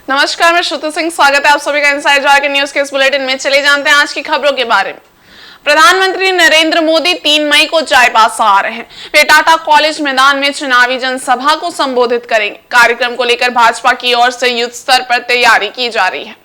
नमस्कार, मैं श्रुति सिंह। स्वागत है आप सभी का इनसाइड के न्यूज के इस बुलेटिन में। चले जानते हैं आज की खबरों के बारे में। प्रधानमंत्री नरेंद्र मोदी 3 मई को चाईबासा आ रहे हैं। वे टाटा कॉलेज मैदान में चुनावी जनसभा को संबोधित करेंगे। कार्यक्रम को लेकर भाजपा की ओर से युद्ध स्तर पर तैयारी की जा रही है।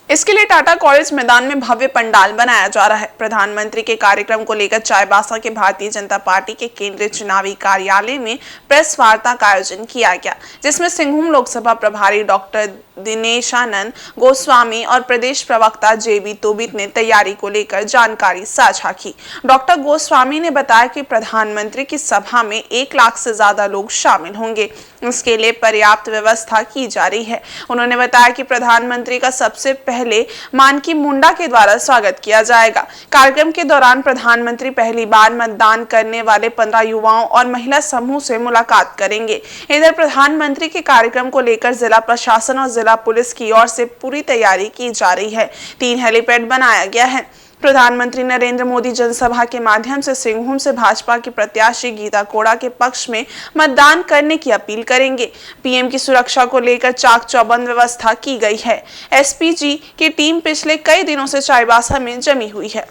इसके लिए टाटा कॉलेज मैदान में भव्य पंडाल बनाया जा रहा है। प्रधानमंत्री के कार्यक्रम को लेकर चाईबासा के भारतीय जनता पार्टी के केंद्रीय चुनावी कार्यालय में प्रेस वार्ता का आयोजन किया गया, जिसमें सिंहभूम लोकसभा प्रभारी डॉक्टर दिनेशानंद गोस्वामी और प्रदेश प्रवक्ता जेबी तोबित ने तैयारी को लेकर जानकारी साझा की। डॉक्टर गोस्वामी ने बताया कि प्रधानमंत्री की सभा में 1 लाख से ज्यादा लोग शामिल होंगे। इसके लिए पर्याप्त व्यवस्था की जा रही है। उन्होंने बताया कि प्रधानमंत्री का सबसे पहले मानकी मुंडा के द्वारा स्वागत किया जाएगा। कार्यक्रम के दौरान प्रधानमंत्री पहली बार मतदान करने वाले 15 युवाओं और महिला समूह से मुलाकात करेंगे। इधर प्रधानमंत्री के कार्यक्रम को लेकर जिला प्रशासन और जिला पुलिस की ओर से पूरी तैयारी की जा रही है। 3 हेलीपैड बनाया गया है। प्रधानमंत्री नरेंद्र मोदी जनसभा के माध्यम से सिंहभूम से भाजपा की प्रत्याशी गीता कोड़ा के पक्ष में मतदान करने की अपील करेंगे। पीएम की सुरक्षा को लेकर चाक चौबंद व्यवस्था की गई है। एसपीजी की टीम पिछले कई दिनों से चाईबासा में जमी हुई है।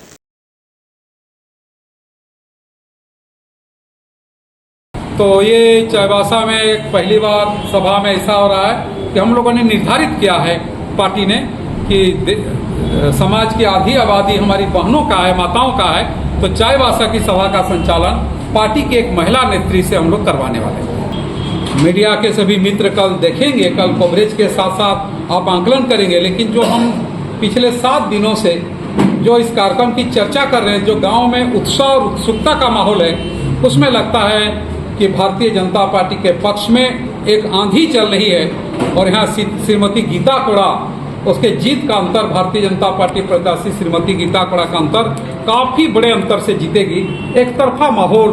तो ये चाईबासा में एक पहली बार सभा में ऐसा हो रहा है कि हम लोगों ने निर्धारित किया है, पार्टी ने, कि समाज की आधी आबादी हमारी बहनों का है, माताओं का है। तो चाईबासा की सभा का संचालन पार्टी की एक महिला नेत्री से हम लोग करवाने वाले हैं। मीडिया के सभी मित्र कल देखेंगे, कल कवरेज के साथ साथ आप आंकलन करेंगे। लेकिन जो हम पिछले 7 दिनों से जो इस कार्यक्रम की चर्चा कर रहे हैं, जो गाँव में उत्साह और उत्सुकता का माहौल है, उसमें लगता है कि भारतीय जनता पार्टी के पक्ष में एक आंधी चल रही है। और यहाँ श्रीमती गीता कोड़ा, उसके जीत का अंतर, भारतीय जनता पार्टी प्रत्याशी श्रीमती गीता कोड़ा का अंतर काफ़ी बड़े अंतर से जीतेगी। एक तरफा माहौल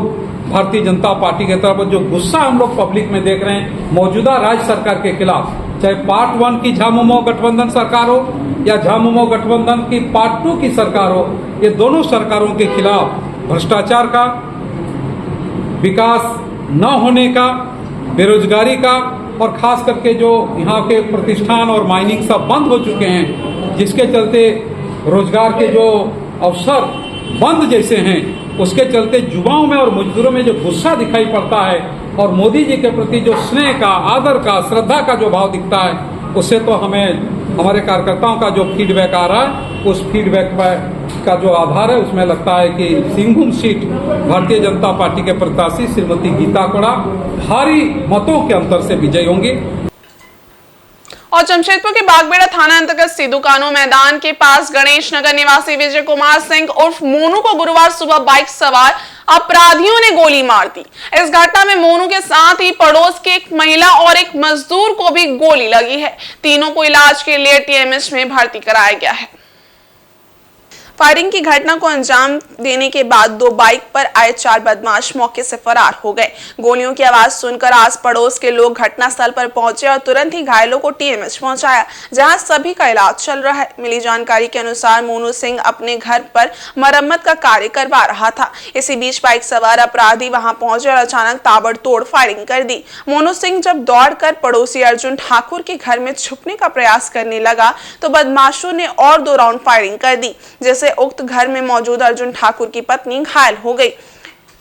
भारतीय जनता पार्टी की तरफ, जो गुस्सा हम लोग पब्लिक में देख रहे हैं मौजूदा राज्य सरकार के खिलाफ, चाहे पार्ट 1 की झामुमो गठबंधन सरकार हो या झामुमो गठबंधन की पार्ट 2 की सरकार हो, ये दोनों सरकारों के खिलाफ भ्रष्टाचार का, विकास न होने का, बेरोजगारी का, और खास करके जो यहाँ के प्रतिष्ठान और माइनिंग सब बंद हो चुके हैं, जिसके चलते रोजगार के जो अवसर बंद जैसे हैं, उसके चलते युवाओं में और मजदूरों में जो गुस्सा दिखाई पड़ता है और मोदी जी के प्रति जो स्नेह का, आदर का, श्रद्धा का जो भाव दिखता है, उससे तो हमें हमारे कार्यकर्ताओं का जो फीडबैक आ रहा है, उस फीडबैक का जो आधार है, उसमें लगता है कि सिंहभूम सीट भारतीय जनता पार्टी के प्रत्याशी श्रीमती गीता कोड़ा भारी मतों के अंतर से विजयी होंगी। और जमशेदपुर के बागबेड़ा थाना अंतर्गत सिद्धू कानू मैदान के पास गणेश नगर निवासी विजय कुमार सिंह उर्फ मोनू को गुरुवार सुबह बाइक सवार अपराधियों ने गोली मार दी। इस घटना में मोनू के साथ ही पड़ोस की एक महिला और एक मजदूर को भी गोली लगी है। तीनों को इलाज के लिए टीएमएच में भर्ती कराया गया है। फायरिंग की घटना को अंजाम देने के बाद 2 बाइक पर आए 4 बदमाश मौके से फरार हो गए। गोलियों की आवाज सुनकर आस पड़ोस के लोग घटनास्थल पर पहुंचे और तुरंत ही घायलों को टीएमएच पहुंचाया, जहां सभी का इलाज चल रहा है। मिली जानकारी के अनुसार मोनू सिंह अपने घर पर मरम्मत का कार्य करवा रहा था। इसी बीच बाइक सवार अपराधी वहां पहुंचे और अचानक ताबड़तोड़ फायरिंग कर दी। मोनू सिंह जब दौड़कर पड़ोसी अर्जुन ठाकुर के घर में छुपने का प्रयास करने लगा तो बदमाशों ने और 2 राउंड फायरिंग कर दी, जैसे उक्त घर में मौजूद अर्जुन ठाकुर की पत्नी घायल हो गई।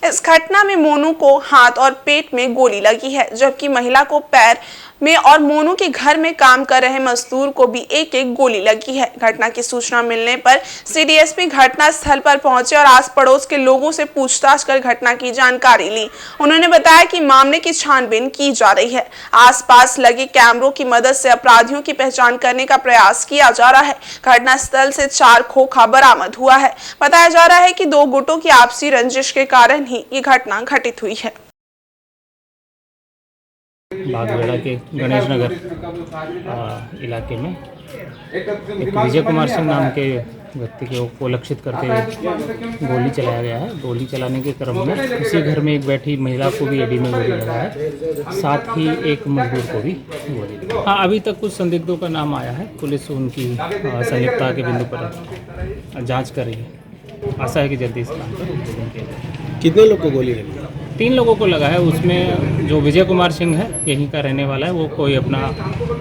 इस घटना में मोनू को हाथ और पेट में गोली लगी है, जबकि महिला को पैर में और मोनू के घर में काम कर रहे मजदूर को भी एक गोली लगी है। घटना की सूचना मिलने पर सीडीएसपी घटना स्थल पर पहुंचे और आस पड़ोस के लोगों से पूछताछ कर घटना की जानकारी ली। उन्होंने बताया कि मामले की छानबीन की जा रही है। आसपास लगे कैमरों की मदद से अपराधियों की पहचान करने का प्रयास किया जा रहा है। घटना स्थल से 4 खोखा बरामद हुआ है। बताया जा रहा है कि 2 गुटों की आपसी रंजिश के कारण ही ये घटना घटित हुई है। बागबेड़ा के गणेश नगर इलाके में एक विजय कुमार सिंह नाम के व्यक्ति को लक्षित करते हुए गोली चलाया गया है। गोली चलाने के क्रम में इसी घर में एक बैठी महिला को भी एडी में गोली लगा है, साथ ही एक मजदूर को भी गोली। हाँ, अभी तक कुछ संदिग्धों का नाम आया है। पुलिस उनकी संलिप्तता के बिंदु पर जांच कर रही है। आशा है कि जल्दी इस काम पर। कितने लोग को गोली लगी? 3 लोगों को लगा है। उसमें जो विजय कुमार सिंह है, यहीं का रहने वाला है, वो कोई अपना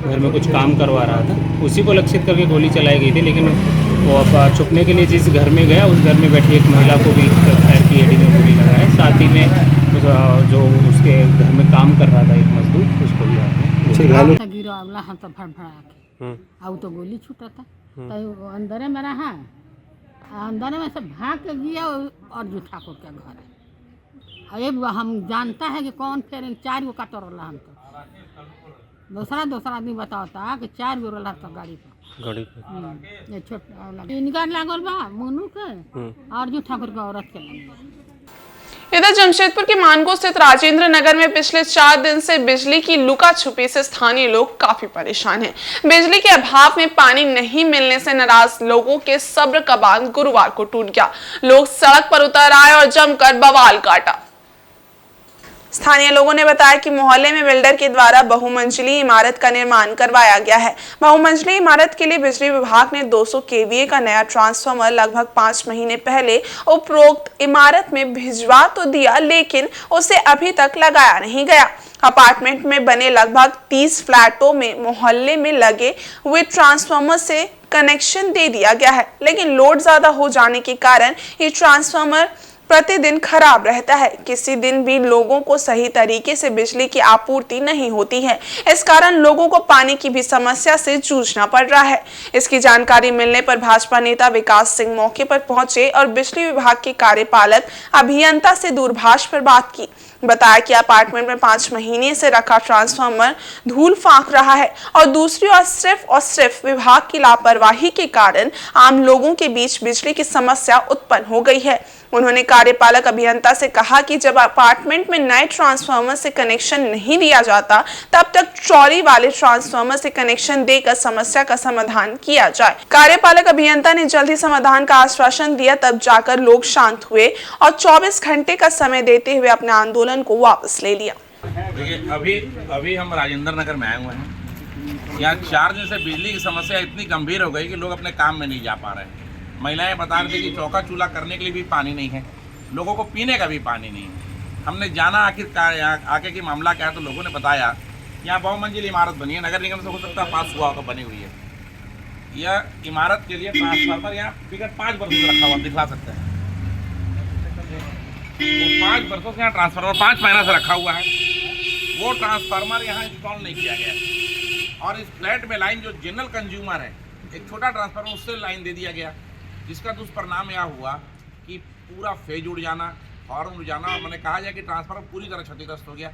घर में कुछ काम करवा रहा था, उसी को लक्षित करके गोली चलाई गई थी। लेकिन वो अब छुपने के लिए जिस घर में गया, उस घर में बैठी एक महिला को भी पैर की एड़ी में गोली लगा है। साथ ही में जो उसके घर में काम कर रहा था एक मजदूर, उसको भी गिरावला हम तो भड़भड़ा के आउ तो गोली छूटा था, तो अंदर में रहा, अंदर में से भाग के गया अर्जुन ठाकुर के घर है। अब हम जानता है कि कौन, फिर 4 गो काट रहा, हम तो दूसरा आदमी बताता कि 4 गो रहा था गाड़ी पे। ये छोटा इनका लागल बा मोनू के, अर्जुन ठाकुर के औरत के लग। इधर जमशेदपुर के मानगो स्थित राजेंद्र नगर में पिछले 4 दिन से बिजली की लुका छुपी से स्थानीय लोग काफी परेशान हैं। बिजली के अभाव में पानी नहीं मिलने से नाराज लोगों के सब्र का बांध गुरुवार को टूट गया। लोग सड़क पर उतर आए और जमकर बवाल काटा। स्थानीय लोगों ने बताया कि मोहल्ले में बिल्डर के द्वारा बहुमंजिली इमारत का निर्माण करवाया गया है। बहुमंजिली इमारत के लिए बिजली विभाग ने 200 केवीए का नया ट्रांसफार्मर लगभग 5 महीने पहले उपरोक्त इमारत में भिजवा तो दिया, लेकिन उसे अभी तक लगाया नहीं गया। अपार्टमेंट में बने लगभग 30 फ्लैटों में मोहल्ले में लगे हुए ट्रांसफार्मर से कनेक्शन दे दिया गया है, लेकिन लोड ज्यादा हो जाने के कारण ये ट्रांसफार्मर प्रतिदिन खराब रहता है। किसी दिन भी लोगों को सही तरीके से बिजली की आपूर्ति नहीं होती है। इस कारण लोगों को पानी की भी समस्या से जूझना पड़ रहा है। इसकी जानकारी मिलने पर भाजपा नेता विकास सिंह मौके पर पहुंचे और बिजली विभाग के कार्यपालक अभियंता से दूरभाष पर बात की। बताया कि अपार्टमेंट में 5 महीने से रखा ट्रांसफार्मर धूल फांक रहा है और दूसरी ओर सिर्फ विभाग की लापरवाही के कारण आम लोगों के बीच बिजली की समस्या उत्पन्न हो गई है। उन्होंने कार्यपालक अभियंता से कहा कि जब अपार्टमेंट में नए ट्रांसफार्मर से कनेक्शन नहीं दिया जाता, तब तक चौड़ी वाले ट्रांसफार्मर से कनेक्शन देकर समस्या का समाधान किया जाए। कार्यपालक अभियंता ने जल्द ही समाधान का आश्वासन दिया, तब जाकर लोग शांत हुए और 24 घंटे का समय देते हुए अपने आंदोलन को वापस ले लिया। देखिए, अभी हम राजेंद्र नगर में आए हुए हैं। यहाँ 4 दिन से बिजली की समस्या इतनी गंभीर हो गई कि लोग अपने काम में नहीं जा पा रहे हैं। महिलाएं बता रही थी कि चौका चूल्हा करने के लिए भी पानी नहीं है, लोगों को पीने का भी पानी नहीं है। हमने जाना आखिरकार यहाँ आके कि मामला क्या है, तो लोगों ने बताया यहाँ बहुमंजिल इमारत बनी है, नगर निगम से हो सकता है पास हुआ होगा, बनी हुई है। यह इमारत के लिए ट्रांसफार्मर यहाँ विगत 5 वर्षों से रखा हुआ, दिखला सकते हैं। तो 5 वर्षों से यहाँ ट्रांसफार्मर 5 महीना से रखा हुआ है, वो ट्रांसफार्मर यहाँ इंस्टॉल नहीं किया गया। और इस फ्लैट में लाइन जो जनरल कंज्यूमर है, एक छोटा ट्रांसफार्मर, उससे लाइन दे दिया गया, जिसका दुष्परिणाम यह हुआ कि पूरा फेज उड़ जाना, हॉर्न उड़ जाना, और मैंने कहा जाए कि ट्रांसफार्मर पूरी तरह क्षतिग्रस्त हो गया।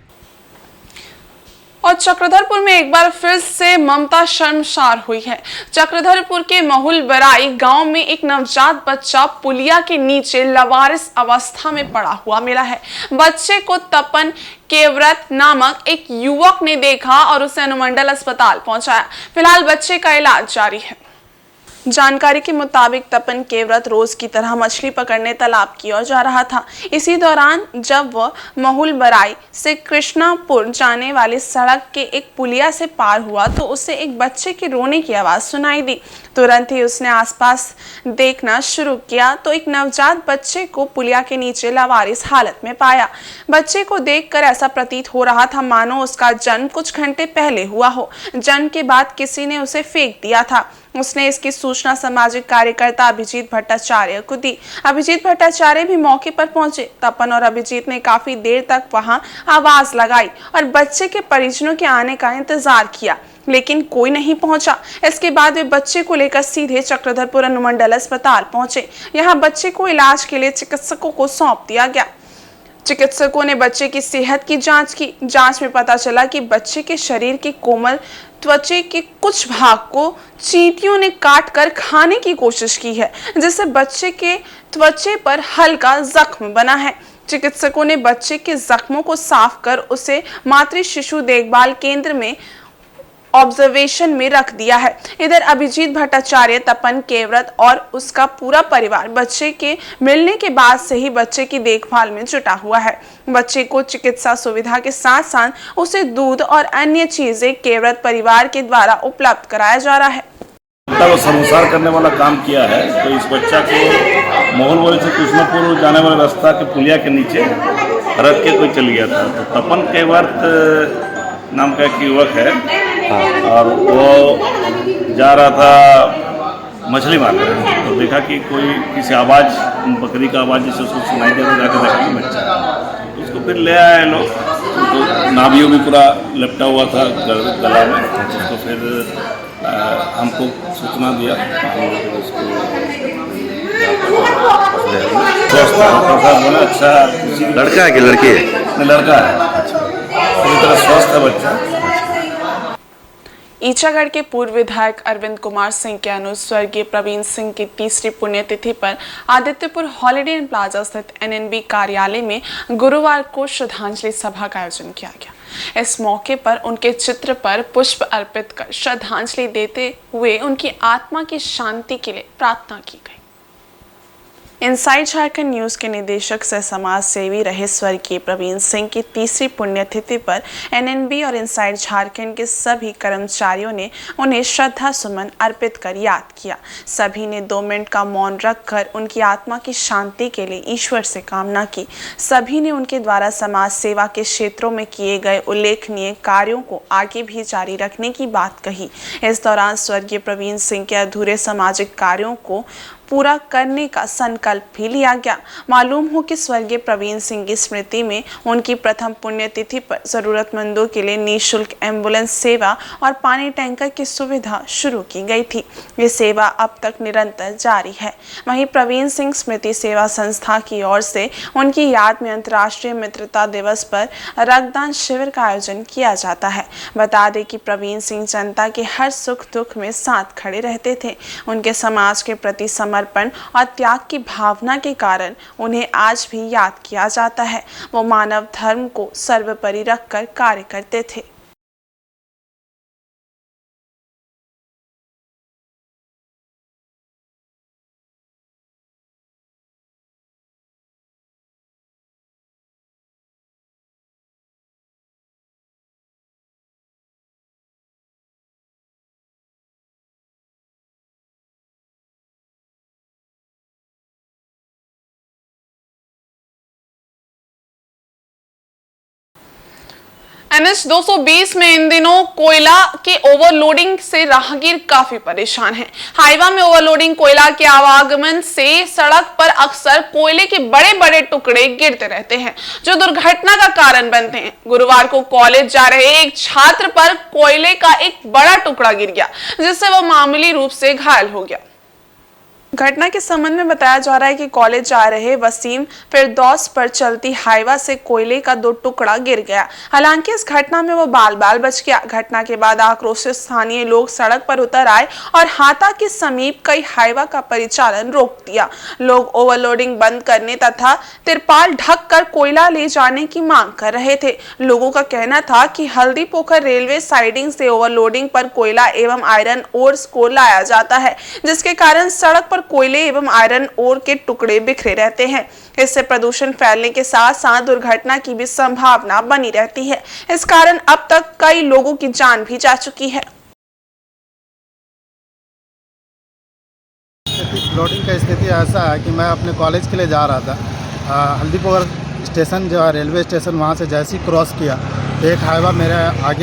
और चक्रधरपुर में एक बार फिर से ममता शर्मसार हुई है। चक्रधरपुर के महुल बराई गांव में एक नवजात बच्चा पुलिया के नीचे लावारिस अवस्था में पड़ा हुआ मिला है। बच्चे को तपन केवरत नामक एक युवक ने देखा और उसे अनुमंडल अस्पताल पहुंचाया। फिलहाल बच्चे का इलाज जारी है। जानकारी के मुताबिक तपन केवरत रोज की तरह मछली पकड़ने तालाब की ओर जा रहा था। इसी दौरान जब वह महुल बराई से कृष्णापुर जाने वाली सड़क के एक पुलिया से पार हुआ तो उसे एक बच्चे के रोने की आवाज सुनाई दी। तुरंत ही उसने आसपास देखना शुरू किया तो एक नवजात बच्चे को पुलिया के नीचे लावारिस हालत में पाया। बच्चे को देखकर ऐसा प्रतीत हो रहा था मानो उसका जन्म कुछ घंटे पहले हुआ हो। जन्म के बाद किसी ने उसे फेंक दिया था। उसने इसकी सूचना सामाजिक कार्यकर्ता अभिजीत भट्टाचार्य को दी। अभिजीत भट्टाचार्य भी मौके पर पहुंचे। तपन और अभिजीत ने काफी देर तक वहां आवाज लगाई और बच्चे के परिजनों के आने का इंतजार किया, लेकिन कोई नहीं पहुंचा। इसके बाद वे बच्चे को लेकर सीधे चक्रधरपुर अनुमंडल अस्पताल पहुंचे। यहां बच्चे को इलाज के लिए चिकित्सकों को सौंप दिया गया। चिकित्सकों ने बच्चे की सेहत की जांच की। जांच में पता चला कि बच्चे के शरीर के कोमल त्वचा के कुछ भाग को चींटियों ने काटकर खाने की कोशिश की है, जिससे बच्चे के त्वचा पर हल्का जख्म बना है। चिकित्सकों ने बच्चे के जख्मों को साफ कर उसे मातृ शिशु देखभाल केंद्र में ऑब्जर्वेशन में रख दिया है। इधर अभिजीत भट्टाचार्य, तपन केवरत और उसका पूरा परिवार बच्चे के मिलने के बाद से ही बच्चे की देखभाल में जुटा हुआ है। बच्चे को चिकित्सा सुविधा के साथ साथ उसे दूध और अन्य चीजें केवरत परिवार के द्वारा उपलब्ध कराया जा रहा है। वो संसार करने वाला काम किया है। तो इस बच्चा को मोहनपुर से कृष्णपुर जाने वाले रास्ता के पुलिया के नीचे रख के कोई चल गया था। तो तपन केवर्त नाम का एक युवक है और वो जा रहा था मछली मारने, तो देखा कि कोई किसी आवाज़, बकरी का आवाज़ जैसे उसको सुनाई दे रहा, जाकर देखा कि बच्चा है। तो उसको फिर ले आए लोग, तो नाभियों भी पूरा लपटा हुआ था गला में। उसको फिर हमको सूचना दिया, उसको बोला अच्छा लड़का है कि लड़की है? लड़का है, पूरी तरह स्वस्थ है बच्चा। ईचागढ़ के पूर्व विधायक अरविंद कुमार सिंह के अनुज स्वर्गीय प्रवीण सिंह की तीसरी पुण्यतिथि पर आदित्यपुर हॉलिडे इन प्लाजा स्थित एनएनबी कार्यालय में गुरुवार को श्रद्धांजलि सभा का आयोजन किया गया। इस मौके पर उनके चित्र पर पुष्प अर्पित कर श्रद्धांजलि देते हुए उनकी आत्मा की शांति के लिए प्रार्थना की गई। इनसाइड झारखंड न्यूज के निदेशक सह समाज सेवी रहे स्वर्गीय प्रवीण सिंह की तीसरी पुण्यतिथि पर एनएनबी और इनसाइड झारखंड के सभी कर्मचारियों ने उन्हें श्रद्धा सुमन अर्पित कर याद किया। सभी ने 2 मिनट का मौन रखकर उनकी आत्मा की शांति के लिए ईश्वर से कामना की। सभी ने उनके द्वारा समाज सेवा के क्षेत्रों में किए गए उल्लेखनीय कार्यों को आगे भी जारी रखने की बात कही। इस दौरान स्वर्गीय प्रवीण सिंह के अधूरे सामाजिक कार्यों को पूरा करने का संकल्प भी लिया गया। मालूम हो कि स्वर्गीय प्रवीण सिंह की स्मृति में उनकी प्रथम पुण्यतिथि पर जरूरतमंदों के लिए निःशुल्क एम्बुलेंस सेवा और पानी टैंकर की सुविधा शुरू की गई थी। ये सेवा अब तक निरंतर जारी है। वहीं प्रवीण सिंह स्मृति सेवा संस्था की ओर से उनकी याद में अंतर्राष्ट्रीय मित्रता दिवस पर रक्तदान शिविर का आयोजन किया जाता है। बता दें कि प्रवीण सिंह जनता के हर सुख दुख में साथ खड़े रहते थे। उनके समाज के प्रति समर्पण और त्याग की भावना के कारण उन्हें आज भी याद किया जाता है। वो मानव धर्म को सर्वोपरि रखकर कार्य करते थे। एनएच 220 में इन दिनों कोयला के ओवरलोडिंग से राहगीर काफी परेशान हैं। हाईवा में ओवरलोडिंग कोयला के आवागमन से सड़क पर अक्सर कोयले के बड़े बड़े टुकड़े गिरते रहते हैं, जो दुर्घटना का कारण बनते हैं। गुरुवार को कॉलेज जा रहे एक छात्र पर कोयले का एक बड़ा टुकड़ा गिर गया, जिससे वह मामूली रूप से घायल हो गया। घटना के संबंध में बताया जा रहा है कि कॉलेज जा रहे वसीम फिरदौस पर चलती हाईवा से कोयले का 2 टुकड़ा गिर गया। हालांकि इस घटना में वो बाल बच गया। घटना के बाद आक्रोशित स्थानीय लोग सड़क पर उतर आए और हाता के समीप कई हाईवा का परिचालन रोक दिया। लोग ओवरलोडिंग बंद करने तथा तिरपाल ढककर कोयला ले जाने की मांग कर रहे थे। लोगों का कहना था कि हल्दी पोखर रेलवे साइडिंग से ओवरलोडिंग पर कोयला एवं आयरन ओर्स को लाया जाता है, जिसके कारण सड़क पर कोयले एवं आयरन ओर के टुकड़े बिखरे रहते हैं। इससे प्रदूषण फैलने के साथ साथ दुर्घटना की भी संभावना बनी रहती है। इस कारण अब तक कई लोगों की जान भी जा चुकी है। लोडिंग का स्थिति ऐसा है कि मैं अपने कॉलेज के लिए जा रहा था। हल्दीपोखर स्टेशन जो है रेलवे स्टेशन, वहाँ से जैसे ही क्रॉस किया तो एक हाईवा मेरे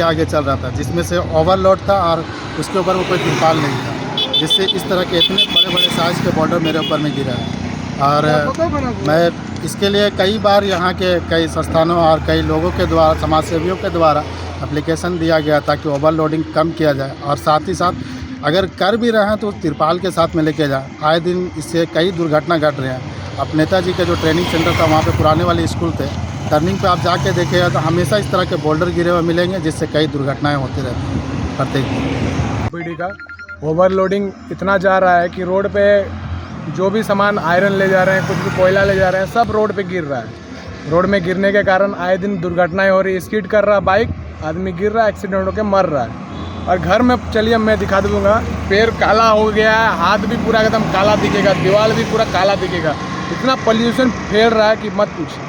आगे चल रहा था, जिसमें से ओवरलोड था और उसके ऊपर वो कोई तिरपाल नहीं था, जिससे इस तरह के इतने बड़े साइज़ के बॉर्डर मेरे ऊपर में गिरा है। और मैं इसके लिए कई बार यहाँ के कई संस्थानों और कई लोगों के द्वारा, समाज सेवियों के द्वारा एप्लीकेशन दिया गया ताकि ओवरलोडिंग कम किया जाए, और साथ ही साथ अगर कर भी रहे हैं तो तिरपाल के साथ में लेके जाए। आए दिन इससे कई दुर्घटना घट रहे हैं। अब नेताजी के जो ट्रेनिंग सेंटर था, वहाँ पे पुराने वाले स्कूल थे, टर्निंग पे आप जाके देखिएगा तो हमेशा इस तरह के बोल्डर गिरे हुए मिलेंगे, जिससे कई दुर्घटनाएं होती रहती हैं प्रत्येक पीढ़ी का। ओवरलोडिंग इतना जा रहा है कि रोड पे जो भी सामान आयरन ले जा रहे हैं, कुछ भी कोयला ले जा रहे हैं, सब रोड पे गिर रहा है। रोड में गिरने के कारण आए दिन दुर्घटनाएं हो रही है। स्किड कर रहा बाइक, आदमी गिर रहा है, एक्सीडेंट होकर मर रहा है। और घर में चलिए मैं दिखा दूँगा, पैर काला हो गया है, हाथ भी पूरा एकदम काला दिखेगा, दीवार भी पूरा काला दिखेगा। इतना पोल्यूशन फैल रहा है कि मत पूछिए।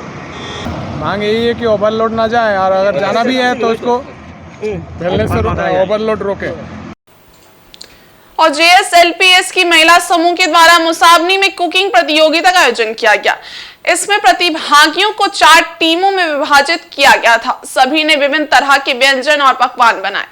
मांग यही है कि ओवरलोड ना जाए, और अगर जाना भी है तो उसको फैलने से ओवरलोड रोके। और जेएसएलपीएस की महिला समूह के द्वारा मुसाबनी में कुकिंग प्रतियोगिता का आयोजन किया गया। इसमें प्रतिभागियों को 4 टीमों में विभाजित किया गया था। सभी ने विभिन्न तरह के व्यंजन और पकवान बनाए।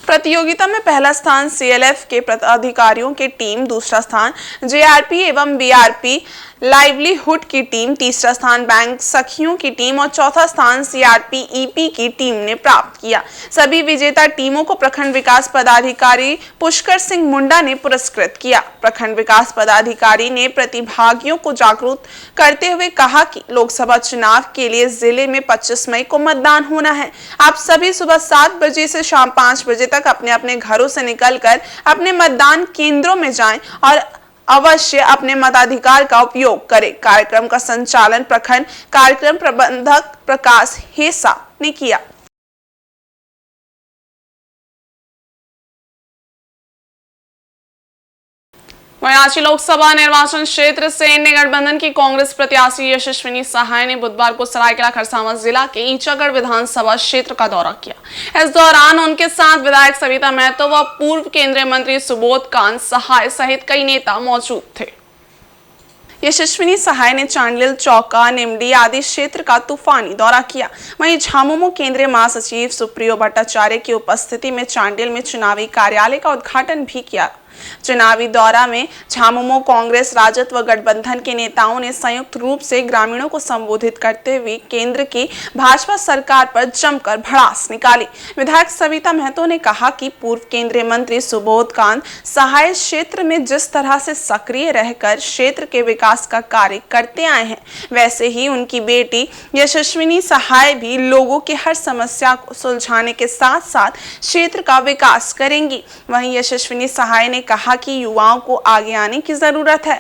प्रतियोगिता में पहला स्थान CLF के पदाधिकारियों की टीम, दूसरा स्थान JRP एवं BRP लाइवलीहुड की टीम, तीसरा स्थान बैंक सखियों की टीम और चौथा स्थान CRP EP की टीम ने प्राप्त किया। सभी विजेता टीमों को प्रखंड विकास पदाधिकारी पुष्कर सिंह मुंडा ने पुरस्कृत किया। प्रखंड विकास पदाधिकारी ने प्रतिभागियों को जागरूक करते हुए कहा कि लोकसभा चुनाव के लिए जिले में 25 मई को मतदान होना है। आप सभी सुबह 7 बजे से शाम 5 बजे तक अपने अपने घरों से निकलकर अपने मतदान केंद्रों में जाएं और अवश्य अपने मताधिकार का उपयोग करें। कार्यक्रम का संचालन प्रखंड कार्यक्रम प्रबंधक प्रकाश हेसा ने किया। रांची लोकसभा निर्वाचन क्षेत्र से इंडिया गठबंधन की कांग्रेस प्रत्याशी यशस्विनी सहाय ने बुधवार को सरायकेला खरसावां जिला के ईचागढ़ विधानसभा क्षेत्र का दौरा किया। इस दौरान उनके साथ विधायक सविता महतो व पूर्व केंद्रीय मंत्री सुबोध कांत सहाय सहित कई नेता मौजूद थे। यशस्विनी सहाय ने चांडिल, चौका, निमडी आदि क्षेत्र का तूफानी दौरा किया। वहीं झामुमो केंद्रीय महासचिव सुप्रियो भट्टाचार्य की उपस्थिति में चांडिल में चुनावी कार्यालय का उद्घाटन भी किया। चुनावी दौरा में झामुमो कांग्रेस, राजद व गठबंधन के नेताओं ने संयुक्त रूप से ग्रामीणों को संबोधित करते हुए केंद्र की भाजपा सरकार पर जमकर भड़ास निकाली। विधायक सविता महतो ने कहा कि पूर्व केंद्रीय मंत्री सुबोध कांत सहाय क्षेत्र में जिस तरह से सक्रिय रहकर क्षेत्र के विकास का कार्य करते आए हैं, वैसे ही उनकी बेटी यशस्विनी सहाय भी लोगों की हर समस्या को सुलझाने के साथ साथ क्षेत्र का विकास करेंगी। वहीं यशस्विनी सहाय ने कहा कि युवाओं को आगे आने की जरूरत है।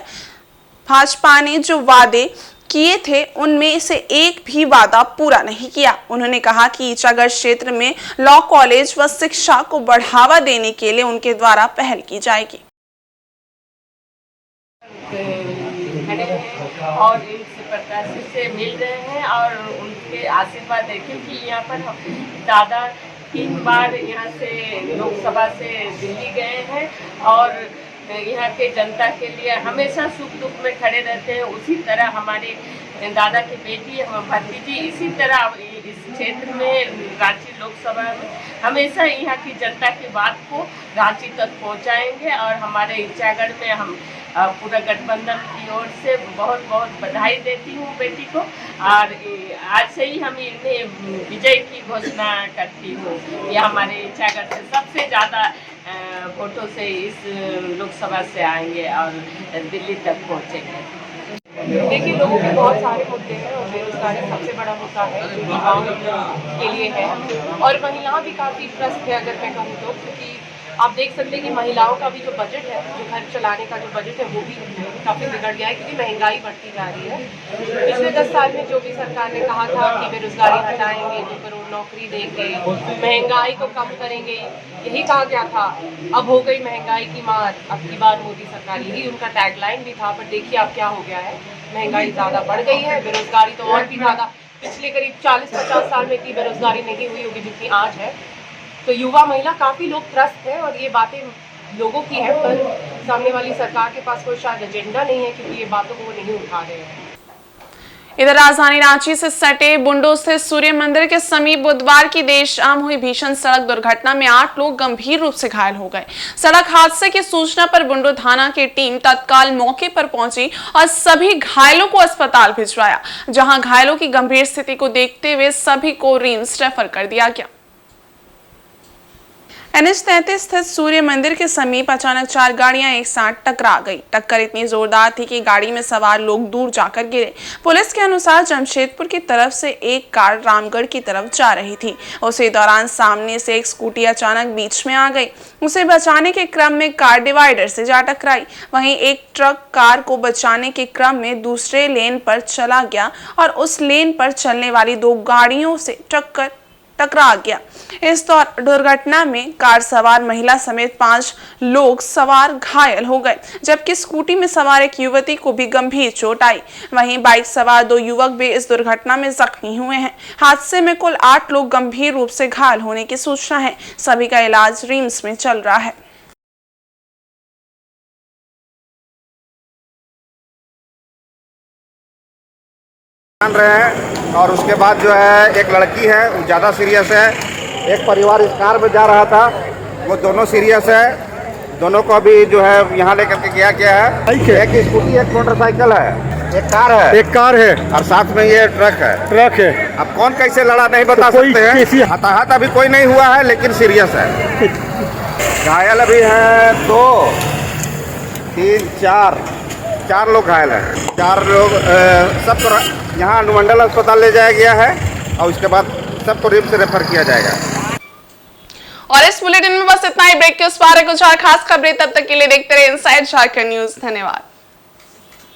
भाजपा ने जो वादे किए थे उनमें से एक भी वादा पूरा नहीं किया। उन्होंने कहा कि ईचागढ़ क्षेत्र में लॉ कॉलेज व शिक्षा को बढ़ावा देने के लिए उनके द्वारा पहल की जाएगी। और इनसे प्रत्याशी से मिल रहे हैं और उनके आशीर्वाद है, क्योंकि यहाँ पर दादा 3 बार यहाँ से लोकसभा से दिल्ली गए हैं और यहाँ के जनता के लिए हमेशा सुख दुख में खड़े रहते हैं। उसी तरह हमारे दादा की बेटी भक्ति जी इसी तरह इस क्षेत्र में रांची लोकसभा में हमेशा यहाँ की जनता की बात को रांची तक पहुँचाएंगे। और हमारे ईचागढ़ में हम पूरा गठबंधन की ओर से बहुत बहुत बधाई देती हूँ बेटी को और आज से ही हम इन्हें विजय की घोषणा करती हूँ। ये हमारे ईचागढ़ से सबसे ज़्यादा वोटों से इस लोकसभा से आएंगे और दिल्ली तक पहुँचेंगे। देखिए, लोगों के बहुत सारे मुद्दे हैं और बेरोजगारी सबसे बड़ा मुद्दा है जो युवाओं के लिए है और महिलाएं भी काफ़ी त्रस्त है अगर मैं कहूँ तो, क्योंकि आप देख सकते हैं कि महिलाओं का भी जो बजट है, जो घर चलाने का जो बजट है वो भी काफ़ी बिगड़ गया है क्योंकि महंगाई बढ़ती जा रही है। पिछले 10 साल में जो भी सरकार ने कहा था कि बेरोजगारी हटाएंगे, 2 करोड़ नौकरी देंगे, महंगाई को कम करेंगे, यही कहा गया था। अब हो गई महंगाई की मार, अब की बार मोदी सरकार, यही उनका टैगलाइन भी था। पर देखिए अब क्या हो गया है, महंगाई ज़्यादा बढ़ गई है, बेरोजगारी तो और भी ज़्यादा। पिछले करीब 40-50 साल में इतनी बेरोजगारी नहीं हुई होगी जितनी आज है। तो युवा महिला काफ़ी लोग त्रस्त है और ये बातें लोगों की है, पर सामने वाली सरकार के पास कोई शायद एजेंडा नहीं है क्योंकि ये बातों को वो नहीं उठा रहे हैं। इधर राजधानी रांची से सटे बुंडू स्थित सूर्य मंदिर के समीप बुधवार की देर शाम हुई भीषण सड़क दुर्घटना में 8 लोग गंभीर रूप से घायल हो गए। सड़क हादसे की सूचना पर बुंडू थाना की टीम तत्काल मौके पर पहुंची और सभी घायलों को अस्पताल भिजवाया, जहां घायलों की गंभीर स्थिति को देखते हुए सभी को रिम्स रेफर कर दिया गया। NH-33 स्थित सूर्य मंदिर के समीप अचानक 4 गाड़ियां एक साथ टकरा गई। टक्कर इतनी जोरदार थी कि गाड़ी में सवार लोग दूर जाकर गिरे। पुलिस के अनुसार जमशेदपुर की तरफ से एक कार रामगढ़ की तरफ जा रही थी। उसी दौरान सामने से एक स्कूटी अचानक बीच में आ गई। उसे बचाने के क्रम में कार डिवाइडर से जा टकराई। वहीं एक ट्रक कार को बचाने के क्रम में दूसरे लेन पर चला गया और उस लेन पर चलने वाली 2 गाड़ियों से टकरा गया। इस दुर्घटना में कार सवार महिला समेत 5 लोग सवार घायल हो गए, जबकि स्कूटी में सवार एक युवती को भी गंभीर चोट आई। वहीं बाइक सवार 2 युवक भी इस दुर्घटना में जख्मी हुए हैं। हादसे में कुल 8 लोग गंभीर रूप से घायल होने की सूचना है। सभी का इलाज रिम्स में चल रहा है। जान रहे हैं। और उसके बाद जो है एक लड़की है वो ज़्यादा सीरियस है। एक परिवार इस कार में जा रहा था, वो दोनों सीरियस है। दोनों को अभी जो है यहाँ लेकर के गया है। एक स्कूटी एक मोटरसाइकिल है, एक कार है और साथ में ये ट्रक है। अब कौन कैसे लड़ा नहीं बता सकते हैं। हताहत अभी कोई नहीं हुआ है लेकिन सीरियस है। घायल अभी हैं 2, 3, 4 लोग घायल हैं। 4 लोग सबको यहाँ अनुमंडल अस्पताल ले जाया गया है और उसके बाद सबको रिम्स से रेफर किया जाएगा। और इस बुलेटिन में बस इतना ही। ब्रेक के उस पार कुछ और खास खबरें, तब तक के लिए देखते रहे इनसाइड झारखंड न्यूज। धन्यवाद।